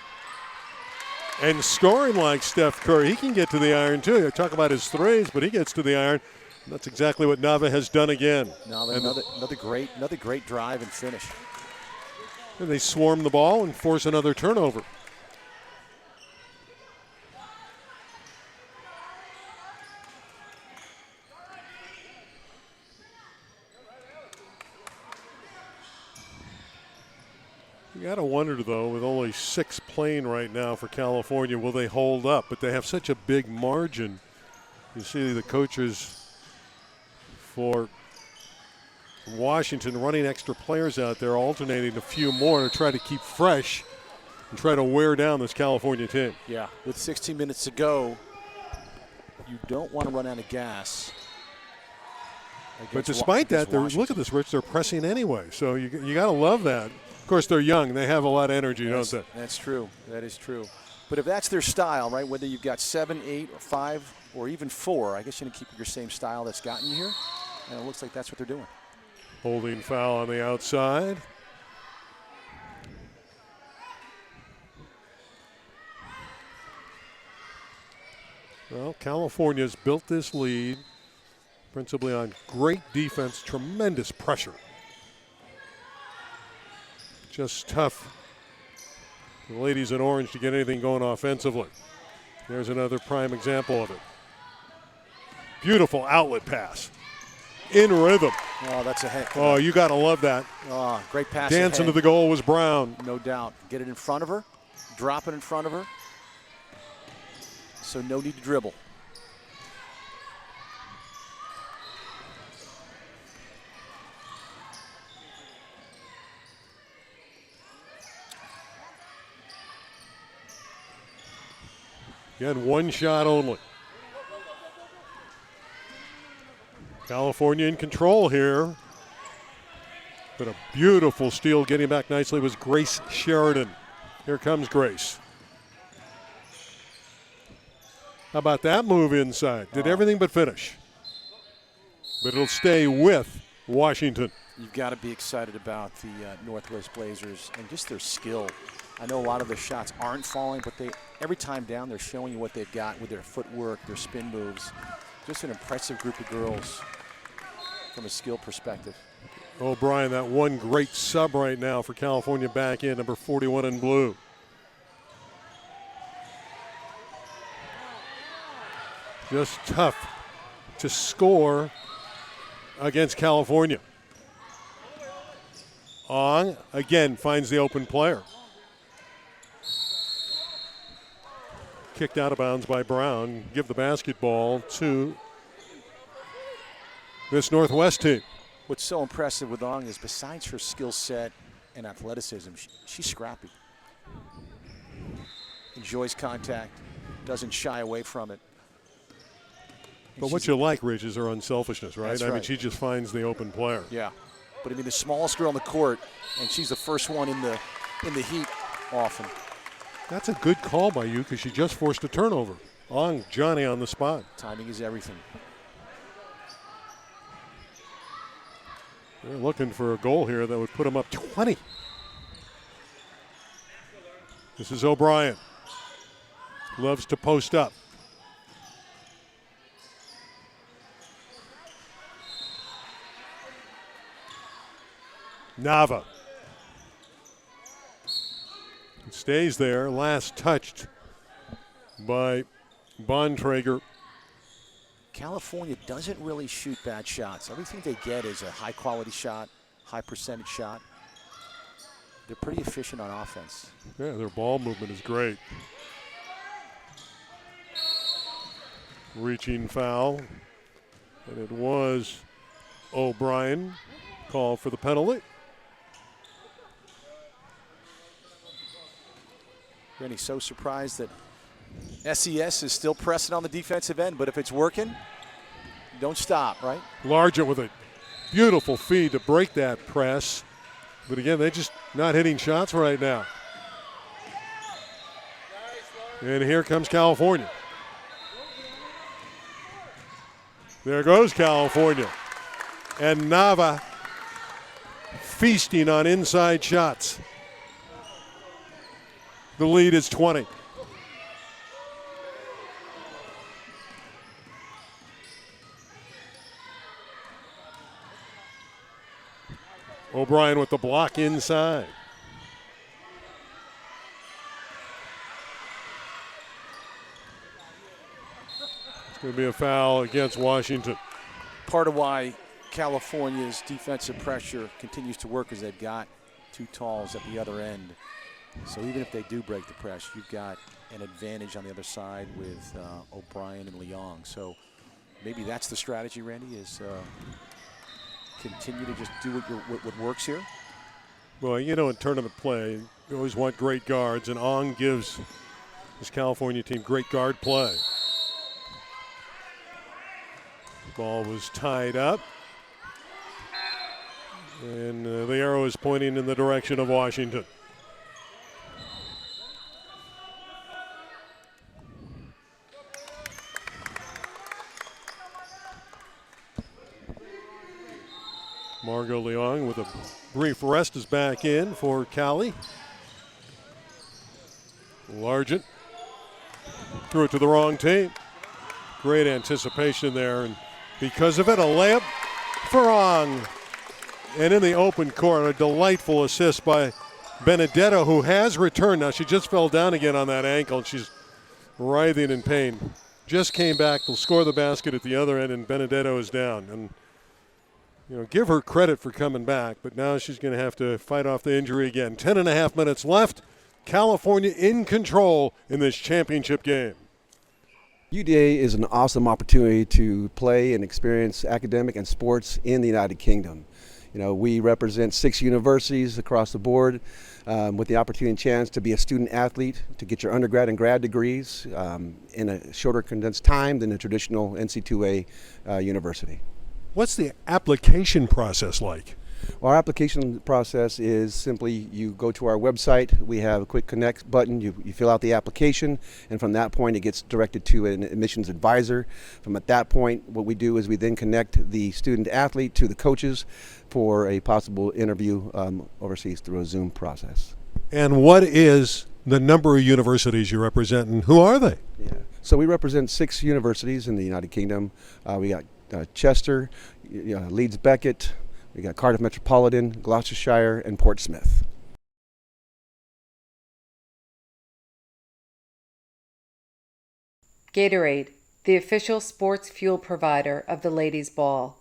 Speaker 1: And scoring like Steph Curry. He can get to the iron, too. You talk about his threes, but he gets to the iron. And that's exactly what Nava has done again.
Speaker 17: Another great drive and finish.
Speaker 1: And they swarm the ball and force another turnover. You got to wonder, though, with only 6 playing right now for California, will they hold up? But they have such a big margin. You see the coaches for Washington running extra players out there, alternating a few more to try to keep fresh and try to wear down this California team.
Speaker 17: Yeah, with 16 minutes to go, you don't want to run out of gas.
Speaker 1: But despite that, look at this, Rich, they're pressing anyway. So you got to love that. Of course, they're young. They have a lot of energy, don't they?
Speaker 17: That's true. That is true. But if that's their style, right, whether you've got 7, 8, or 5, or even 4, I guess you're going to keep your same style that's gotten you here. And it looks like that's what they're doing.
Speaker 1: Holding foul on the outside. Well, California's built this lead principally on great defense, tremendous pressure. Just tough for the ladies in orange to get anything going offensively. There's another prime example of it. Beautiful outlet pass. In rhythm.
Speaker 17: Oh, that's a heck.
Speaker 1: Oh, you got to love that.
Speaker 17: Oh, great pass.
Speaker 1: Dancing to the goal was Brown.
Speaker 17: No doubt. Get it in front of her. Drop it in front of her. So no need to dribble.
Speaker 1: You had one shot only. California in control here. But a beautiful steal getting back nicely was Grace Sheridan. Here comes Grace. How about that move inside? Did everything but finish. But it'll stay with Washington.
Speaker 17: You've got to be excited about the Northwest Blazers and just their skill. I know a lot of their shots aren't falling, but every time down they're showing you what they've got with their footwork, their spin moves. Just an impressive group of girls from a skill perspective.
Speaker 1: O'Brien, that one great sub right now for California back in, number 41 in blue. Just tough to score against California. Ong, again, finds the open player. Kicked out of bounds by Brown. Give the basketball to this Northwest team.
Speaker 17: What's so impressive with Ong is besides her skill set and athleticism, she's scrappy. Enjoys contact, doesn't shy away from it.
Speaker 1: But what you like, Rich, is her unselfishness, right?
Speaker 17: That's
Speaker 1: I mean,
Speaker 17: right.
Speaker 1: she just finds the open player.
Speaker 17: Yeah. But I mean, the smallest girl on the court, and she's the first one in the heat often.
Speaker 1: That's a good call by you because she just forced a turnover. Ong, Johnny on the spot.
Speaker 17: Timing is everything.
Speaker 1: They're looking for a goal here that would put them up 20. This is O'Brien. Loves to post up. Nava. It stays there. Last touched by Bontrager.
Speaker 17: California doesn't really shoot bad shots. Everything they get is a high-quality shot, high percentage shot. They're pretty efficient on offense.
Speaker 1: Yeah, their ball movement is great. Reaching foul. And it was O'Brien called for the penalty.
Speaker 17: Rennie, so surprised that SES is still pressing on the defensive end, but if it's working, don't stop, right?
Speaker 1: Largent with a beautiful feed to break that press. But again, they're just not hitting shots right now. And here comes California. There goes California. And Nava feasting on inside shots. The lead is 20. O'Brien with the block inside. It's going to be a foul against Washington.
Speaker 17: Part of why California's defensive pressure continues to work is they've got two talls at the other end. So even if they do break the press, you've got an advantage on the other side with O'Brien and Leong. So maybe that's the strategy, Randy, is continue to just do what works here.
Speaker 1: Well, you know, in tournament play, you always want great guards, and Ong gives this California team great guard play. Ball was tied up. And the arrow is pointing in the direction of Washington. Margot Leong with a brief rest is back in for Cali. Largent threw it to the wrong team. Great anticipation there, and because of it, a layup for Ong. And in the open court, a delightful assist by Benedetto, who has returned. Now, she just fell down again on that ankle, and she's writhing in pain. Just came back, will score the basket at the other end, and Benedetto is down. And, you know, give her credit for coming back, but now she's going to have to fight off the injury again. 10.5 minutes left. California in control in this championship game.
Speaker 18: UDA is an awesome opportunity to play and experience academic and sports in the United Kingdom. You know, we represent 6 universities across the board with the opportunity and chance to be a student athlete, to get your undergrad and grad degrees in a shorter condensed time than a traditional NC2A university.
Speaker 1: What's the application process like?
Speaker 18: Well, our application process is simply you go to our website, we have a quick connect button, you fill out the application, and from that point it gets directed to an admissions advisor. From at that point, what we do is we then connect the student athlete to the coaches for a possible interview overseas through a Zoom process.
Speaker 1: And what is the number of universities you represent, and who are they?
Speaker 18: Yeah. So we represent 6 universities in the United Kingdom. We got Chester, Leeds Beckett, we got Cardiff Metropolitan, Gloucestershire, and Portsmouth.
Speaker 19: Gatorade, the official sports fuel provider of the Ladies Ball.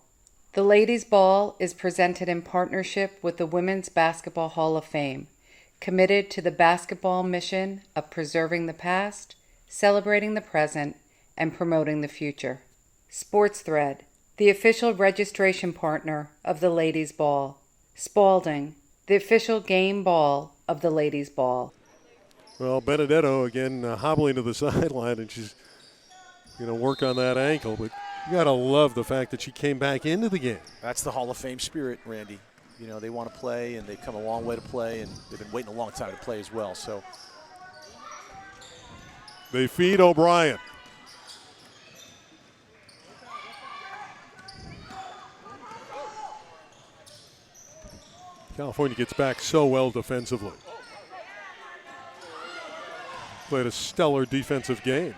Speaker 19: The Ladies Ball is presented in partnership with the Women's Basketball Hall of Fame, committed to the basketball mission of preserving the past, celebrating the present, and promoting the future. Sports Thread, the official registration partner of the Ladies Ball. Spalding, the official game ball of the Ladies Ball.
Speaker 1: Well, Benedetto again hobbling to the sideline, and she's going to work on that ankle, but you got to love the fact that she came back into the game.
Speaker 17: That's the Hall of Fame spirit, Randy. You know, they want to play, and they've come a long way to play, and they've been waiting a long time to play as well. So
Speaker 1: they feed O'Brien. California gets back so well defensively. Played a stellar defensive game.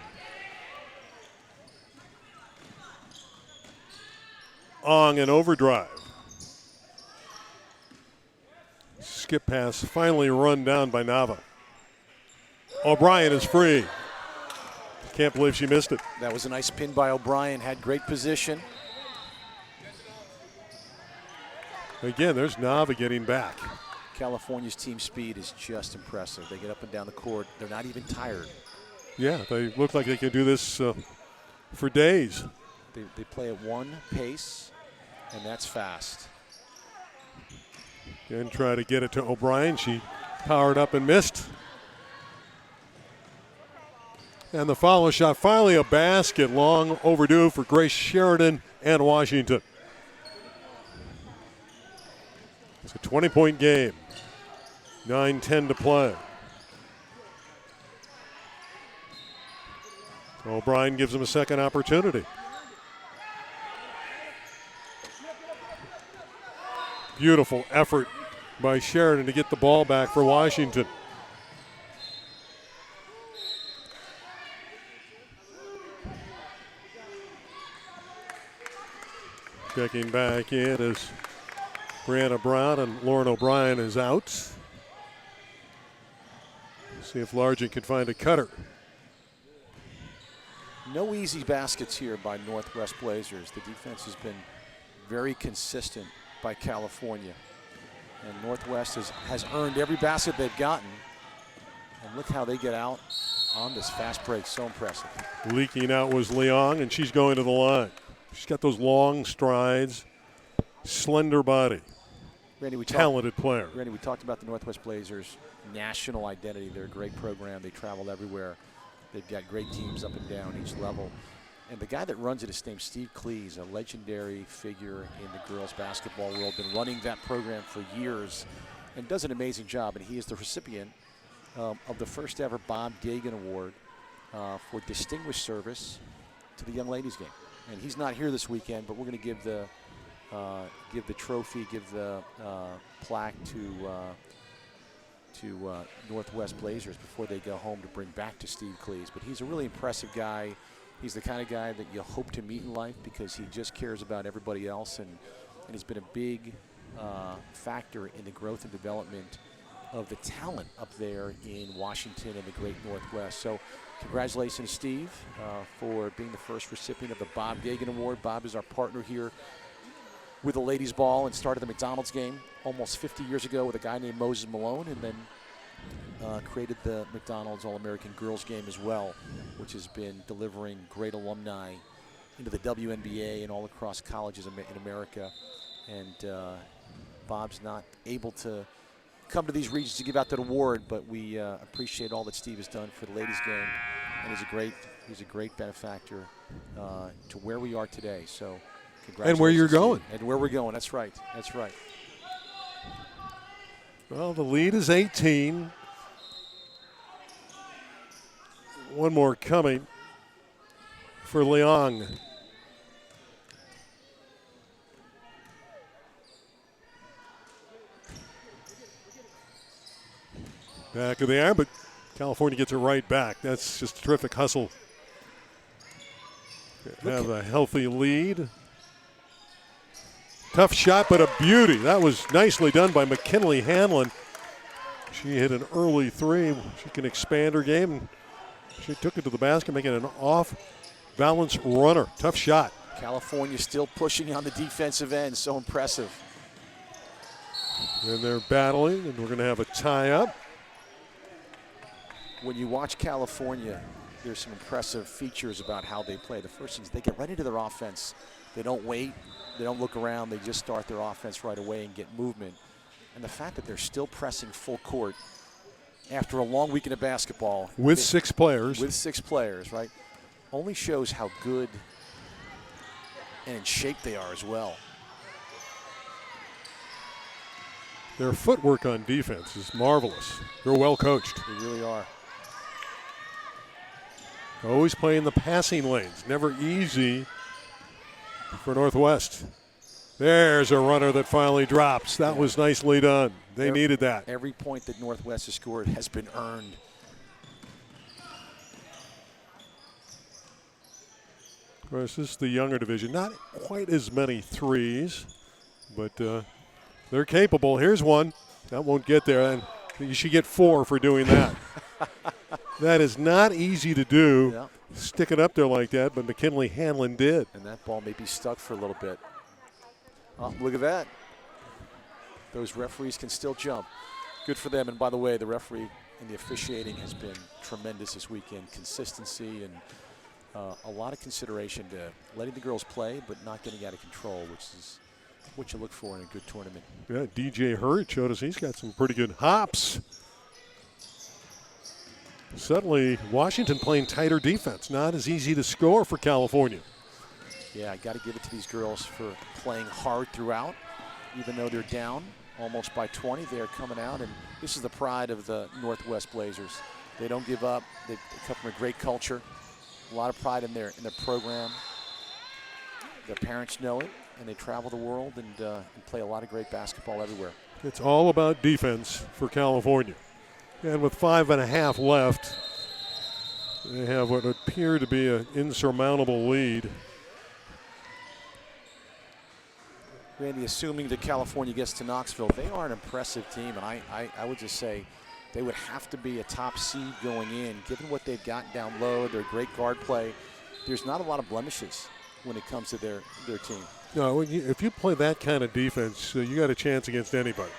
Speaker 1: Ong in overdrive. Skip pass finally run down by Nava. O'Brien is free. Can't believe she missed it.
Speaker 17: that was a nice pin by O'Brien, had great position.
Speaker 1: Again, there's Nava getting back.
Speaker 17: California's team speed is just impressive. They get up and down the court. They're not even tired.
Speaker 1: Yeah, they look like they can do this for days.
Speaker 17: They play at one pace, and that's fast.
Speaker 1: Again, try to get it to O'Brien. She powered up and missed. And the follow shot, finally a basket, long overdue for Grace Sheridan and Washington. It's a 20-point game. 9:10 to play. O'Brien gives him a second opportunity. Beautiful effort by Sheridan to get the ball back for Washington. Checking back in is Brianna Brown, and Lauren O'Brien is out. See if Largent can find a cutter.
Speaker 17: No easy baskets here by Northwest Blazers. The defense has been very consistent by California. And Northwest has earned every basket they've gotten. And look how they get out on this fast break. So impressive.
Speaker 1: Leaking out was Leong, and she's going to the line. She's got those long strides, slender body.
Speaker 17: Randy,
Speaker 1: talented player.
Speaker 17: Randy, we talked about the Northwest Blazers' national identity. They're a great program. They travel everywhere. They've got great teams up and down each level. And the guy that runs it is named Steve Cleese, a legendary figure in the girls' basketball world, been running that program for years and does an amazing job. And he is the recipient of the first ever Bob Gagan Award for distinguished service to the young ladies game. And he's not here this weekend, but we're going to give the trophy, give the plaque to Northwest Blazers before they go home to bring back to Steve Cleese. But he's a really impressive guy. He's the kind of guy that you hope to meet in life because he just cares about everybody else, and he's been a big factor in the growth and development of the talent up there in Washington and the great Northwest. So congratulations, Steve, for being the first recipient of the Bob Gagan Award. Bob is our partner here with the ladies' ball and started the McDonald's game almost 50 years ago with a guy named Moses Malone, and then created the McDonald's All-American Girls Game as well, which has been delivering great alumni into the WNBA and all across colleges in America. And Bob's not able to come to these regions to give out that award, but we appreciate all that Steve has done for the ladies' game, and he's a great benefactor to where we are today. So congratulations.
Speaker 1: And where you're going.
Speaker 17: And where we're going. That's right. That's right.
Speaker 1: Well, the lead is 18. One more coming for Leong. Back of the iron, but California gets it right back. That's just a terrific hustle. Have a healthy lead. Tough shot, but a beauty. That was nicely done by McKinley Hanlon. She hit an early three. She can expand her game. She took it to the basket, making an off-balance runner. Tough shot.
Speaker 17: California still pushing on the defensive end. So impressive.
Speaker 1: And they're battling, and we're going to have a tie-up.
Speaker 17: When you watch California, there's some impressive features about how they play. The first thing is they get right into their offense. They don't wait. They don't look around. They just start their offense right away and get movement. And the fact that they're still pressing full court after a long weekend of basketball.
Speaker 1: With 6 players.
Speaker 17: With 6 players, right? Only shows how good and in shape they are as well.
Speaker 1: Their footwork on defense is marvelous. They're well coached.
Speaker 17: They really are.
Speaker 1: Always playing the passing lanes. Never easy for Northwest. There's a runner that finally drops. That was nicely done. They needed that.
Speaker 17: Every point that Northwest has scored has been earned.
Speaker 1: Of course, this is the younger division. Not quite as many threes, but they're capable. Here's one. That won't get there. And you should get 4 for doing that. That is not easy to do.
Speaker 17: Yeah.
Speaker 1: Stick it up there like that, but McKinley Hanlon did.
Speaker 17: And that ball may be stuck for a little bit. Oh, look at that. Those referees can still jump. Good for them. And by the way, the referee and the officiating has been tremendous this weekend. Consistency and a lot of consideration to letting the girls play, but not getting out of control, which is what you look for in a good tournament.
Speaker 1: Yeah, DJ Hurt showed us he's got some pretty good hops. Suddenly, Washington playing tighter defense. Not as easy to score for California.
Speaker 17: Yeah, I got to give it to these girls for playing hard throughout, even though they're down. almost by 20. They're coming out, and this is the pride of the Northwest Blazers. They don't give up. They come from a great culture, a lot of pride in their program. Their parents know it, and they travel the world and play a lot of great basketball everywhere.
Speaker 1: It's all about defense for California. And with 5.5 left, they have what appeared to be an insurmountable lead.
Speaker 17: Randy, assuming that California gets to Knoxville, they are an impressive team, and I would just say they would have to be a top seed going in, given what they've got down low, their great guard play. There's not a lot of blemishes when it comes to their team.
Speaker 1: No, if you play that kind of defense, you got a chance against anybody.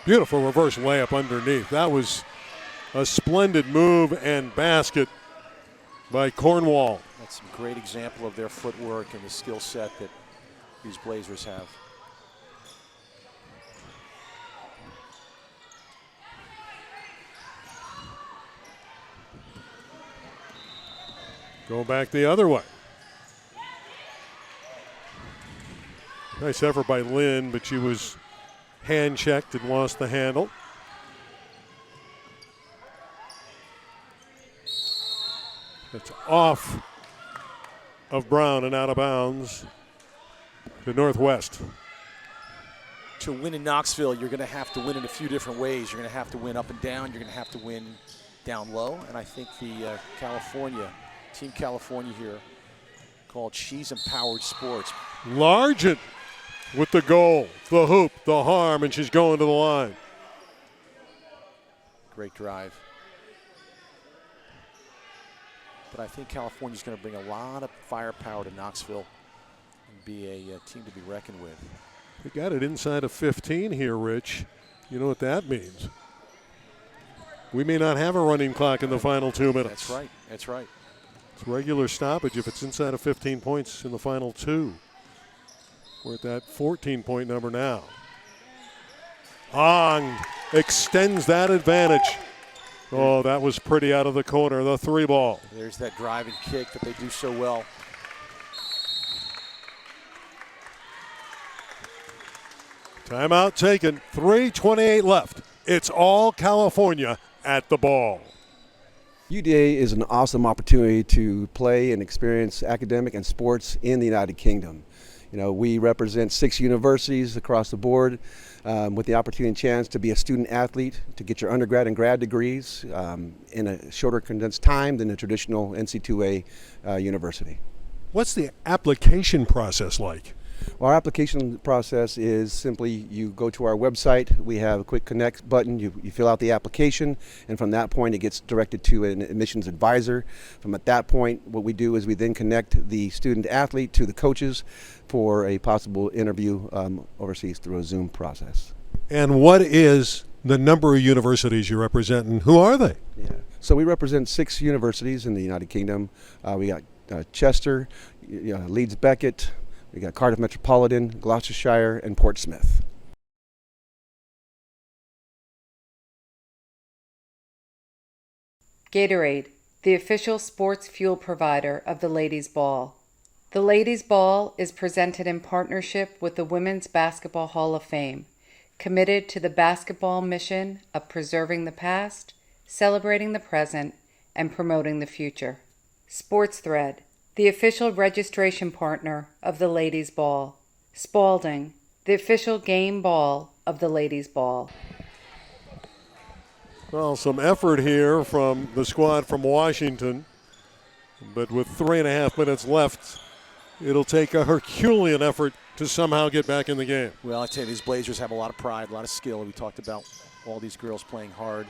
Speaker 1: Beautiful reverse layup underneath. That was a splendid move and basket by Cornwall.
Speaker 17: That's a great example of their footwork and the skill set that these Blazers have.
Speaker 1: Go back the other way. Nice effort by Lynn, but she was hand-checked and lost the handle. It's off of Brown and out of bounds to Northwest.
Speaker 17: To win in Knoxville, you're going to have to win in a few different ways. You're going to have to win up and down. You're going to have to win down low. And I think the Team California here, called She's Empowered Sports.
Speaker 1: Largent with the goal, the hoop, the harm, and she's going to the line.
Speaker 17: Great drive. But I think California's going to bring a lot of firepower to Knoxville and be a team to be reckoned with.
Speaker 1: They got it inside of 15 here, Rich. You know what that means. We may not have a running clock in the final 2 minutes.
Speaker 17: That's right. That's right.
Speaker 1: It's regular stoppage if it's inside of 15 points in the final 2. We're at that 14-point number now. Hong extends that advantage. Oh, that was pretty out of the corner, the 3-ball.
Speaker 17: There's that drive and kick that they do so well.
Speaker 1: Timeout taken, 3:28 left. It's all California at the ball.
Speaker 18: UDA is an awesome opportunity to play and experience academic and sports in the United Kingdom. You know, we represent 6 universities across the board with the opportunity and chance to be a student athlete, to get your undergrad and grad degrees in a shorter condensed time than a traditional NC2A university.
Speaker 1: What's the application process like?
Speaker 18: Well, our application process is simply you go to our website, we have a quick connect button, you fill out the application, and from that point it gets directed to an admissions advisor. From at that point, what we do is we then connect the student athlete to the coaches for a possible interview overseas through a Zoom process.
Speaker 1: And what is the number of universities you represent, and who are they?
Speaker 18: Yeah. So we represent 6 universities in the United Kingdom. We got Chester, Leeds Beckett, we got Cardiff Metropolitan, Gloucestershire, and Portsmouth.
Speaker 19: Gatorade, the official sports fuel provider of the Ladies Ball. The Ladies Ball is presented in partnership with the Women's Basketball Hall of Fame, committed to the basketball mission of preserving the past, celebrating the present, and promoting the future. Sports Thread, the official registration partner of the Ladies Ball. Spalding, the official game ball of the Ladies Ball.
Speaker 1: Well, some effort here from the squad from Washington, but with 3.5 minutes left, it'll take a Herculean effort to somehow get back in the game.
Speaker 17: Well, I tell you, these Blazers have a lot of pride, a lot of skill. We talked about all these girls playing hard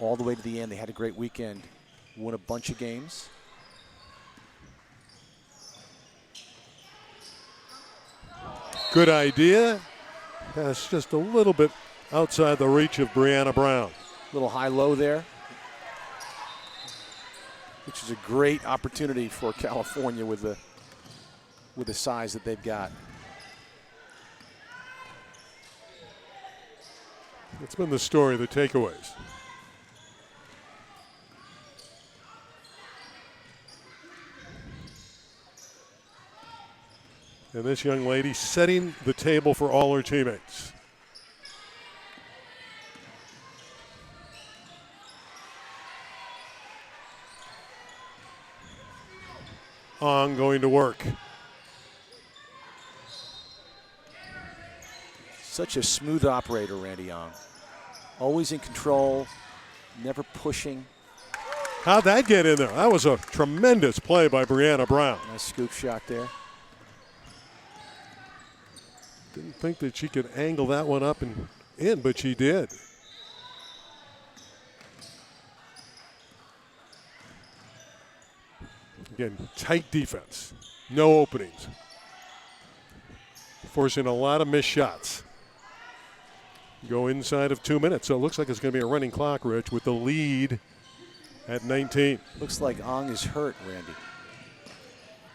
Speaker 17: all the way to the end. They had a great weekend, won a bunch of games.
Speaker 1: Good idea. That's just a little bit outside the reach of Brianna Brown.
Speaker 17: Little high-low there, which is a great opportunity for California with the size that they've got.
Speaker 1: It's been the story, the takeaways. And this young lady setting the table for all her teammates. On going to work.
Speaker 17: Such a smooth operator, Randy Young. Always in control, never pushing.
Speaker 1: How'd that get in there? That was a tremendous play by Brianna Brown.
Speaker 17: Nice scoop shot there.
Speaker 1: Didn't think that she could angle that one up and in, but she did. Again, tight defense. No openings. Forcing a lot of missed shots. Go inside of 2 minutes. So it looks like it's going to be a running clock, Rich, with the lead at 19.
Speaker 17: Looks like Ong is hurt, Randy.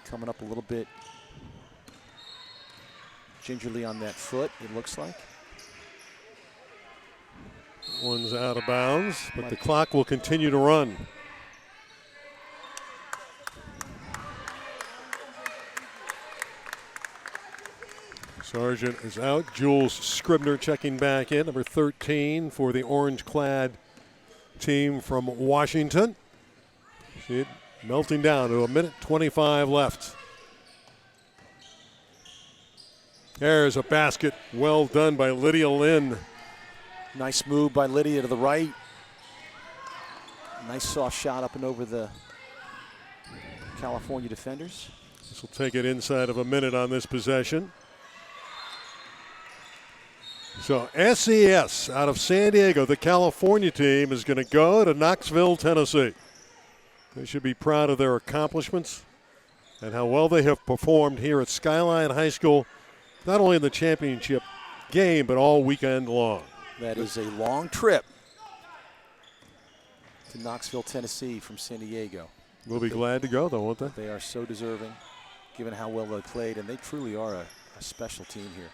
Speaker 17: Coming up a little bit gingerly on that foot, it looks like.
Speaker 1: One's out of bounds, but the clock will continue to run. Sargent is out. Jules Scribner checking back in, number 13 for the orange-clad team from Washington. See it melting down to 1:25 left. There's a basket well done by Lydia Lynn.
Speaker 17: Nice move by Lydia to the right. Nice soft shot up and over the California defenders.
Speaker 1: This will take it inside of a minute on this possession. So SES out of San Diego, the California team, is going to go to Knoxville, Tennessee. They should be proud of their accomplishments and how well they have performed here at Skyline High School, not only in the championship game, but all weekend long.
Speaker 17: That is a long trip to Knoxville, Tennessee from San Diego.
Speaker 1: We'll be glad to go, though, won't they?
Speaker 17: They are so deserving, given how well they played, and they truly are a special team here.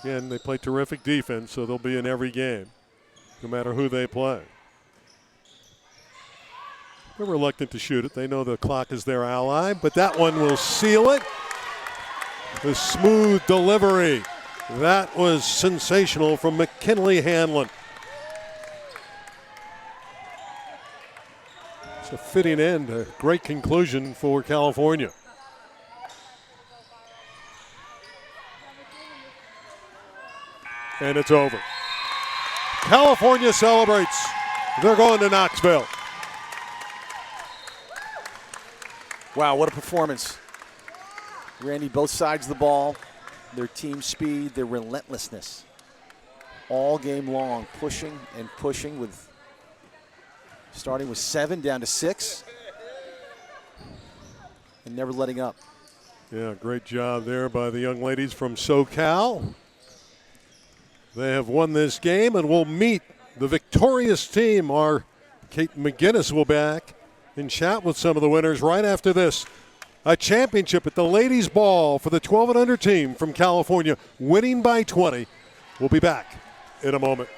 Speaker 1: Again, they play terrific defense, so they'll be in every game, no matter who they play. They're reluctant to shoot it. They know the clock is their ally, but that one will seal it. The smooth delivery. That was sensational from McKinley Hanlon. It's a fitting end, a great conclusion for California. And it's over. California celebrates. They're going to Knoxville.
Speaker 17: Wow, what a performance. Randy, both sides of the ball, their team speed, their relentlessness. All game long, pushing and pushing, with starting with 7 down to 6 and never letting up.
Speaker 1: Yeah, great job there by the young ladies from SoCal. They have won this game and will meet the victorious team. Our Kate McGinnis will back and chat with some of the winners right after this. A championship at the ladies' ball for the 12 and under team from California, winning by 20. We'll be back in a moment.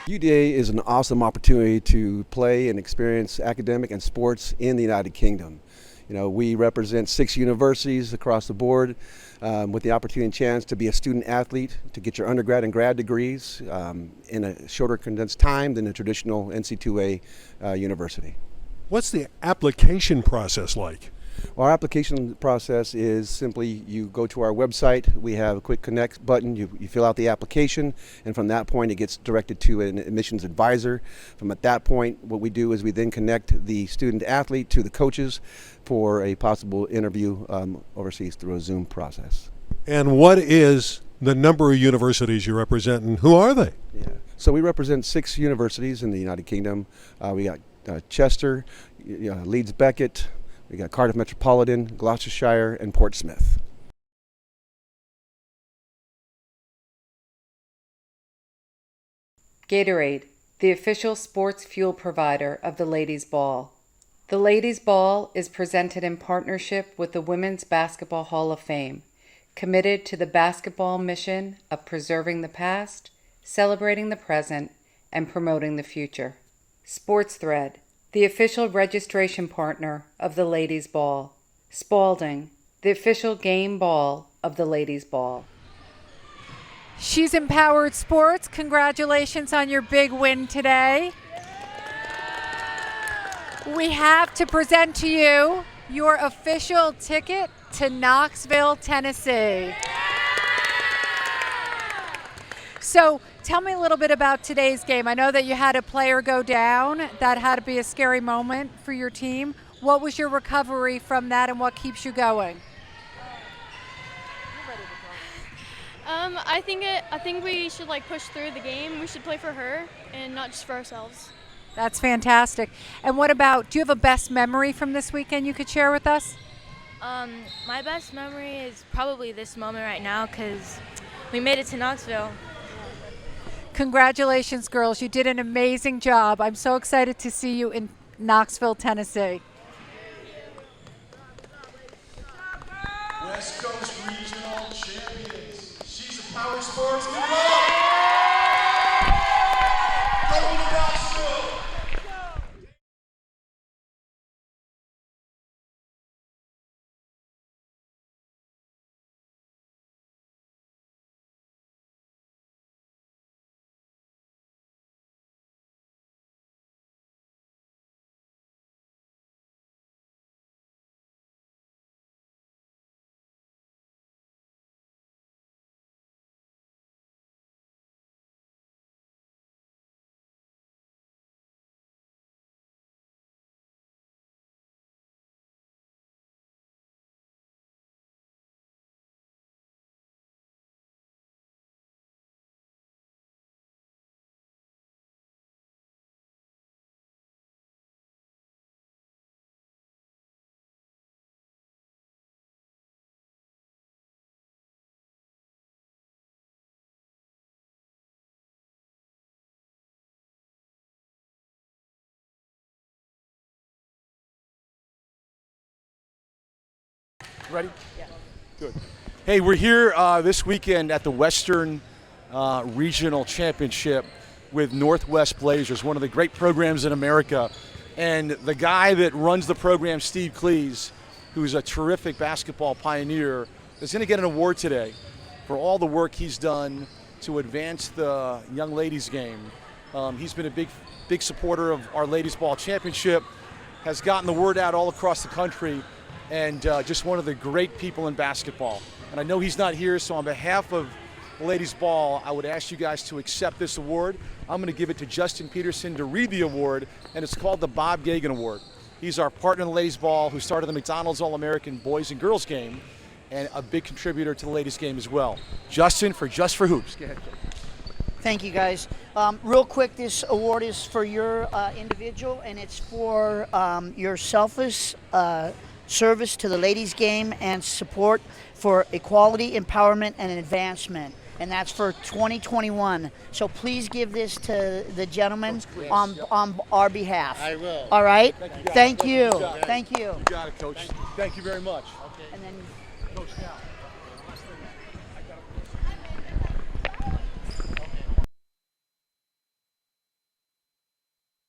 Speaker 18: UDA is an awesome opportunity to play and experience academic and sports in the United Kingdom. You know, we represent 6 universities across the board with the opportunity and chance to be a student athlete, to get your undergrad and grad degrees in a shorter condensed time than a traditional NC2A university.
Speaker 1: What's the application process like?
Speaker 18: Well, our application process is simply you go to our website, we have a quick connect button, you fill out the application, and from that point it gets directed to an admissions advisor. From at that point, what we do is we then connect the student athlete to the coaches for a possible interview overseas through a Zoom process.
Speaker 1: And what is the number of universities you represent, and who are they?
Speaker 18: Yeah. So we represent 6 universities in the United Kingdom. We got Chester, Leeds Beckett, we got Cardiff Metropolitan, Gloucestershire, and Portsmouth.
Speaker 19: Gatorade, the official sports fuel provider of the Ladies' Ball. The Ladies' Ball is presented in partnership with the Women's Basketball Hall of Fame, committed to the basketball mission of preserving the past, celebrating the present, and promoting the future. Sports Thread, the official registration partner of the Ladies' Ball. Spalding, the official game ball of the ladies' ball.
Speaker 20: She's Empowered Sports. Congratulations on your big win today. We have to present to you your official ticket to Knoxville, Tennessee. So tell me a little bit about today's game. I know that you had a player go down. That had to be a scary moment for your team. What was your recovery from that and what keeps you going?
Speaker 5: I think we should push through the game. We should play for her and not just for ourselves.
Speaker 20: That's fantastic. And what about, do you have a best memory from this weekend you could share with us?
Speaker 21: My best memory is probably this moment right now because we made it to Knoxville.
Speaker 20: Congratulations, girls. You did an amazing job. I'm so excited to see you in Knoxville, Tennessee.
Speaker 22: West Coast Regional Champions. She's a Power Sports. Go to Knoxville!
Speaker 17: Ready? Yeah. Good. Hey, we're here this weekend at the Western Regional Championship with Northwest Blazers, one of the great programs in America. And the guy that runs the program, Steve Cleese, who's a terrific basketball pioneer, is going to get an award today for all the work he's done to advance the young ladies game. He's been a big supporter of our ladies ball championship, has gotten the word out all across the country, and just one of the great people in basketball. And I know he's not here, so on behalf of ladies ball, I would ask you guys to accept this award. I'm going to give it to Justin Peterson to read the award, and it's called the Bob Gagan Award. He's our partner in the ladies ball who started the McDonald's All-American boys and girls game, and a big contributor to the ladies game as well. Justin for Just for Hoops. Go ahead.
Speaker 23: Thank you, guys. Real quick, this award is for your individual, and it's for your selfless service to the ladies game and support for equality, empowerment, and advancement. And that's for 2021. So please give this to the gentleman on our behalf.
Speaker 16: I will.
Speaker 23: All right?
Speaker 17: Thank you.
Speaker 23: Thank you.
Speaker 17: You got it, Coach. Thank you very much.
Speaker 23: And then
Speaker 17: Coach, now.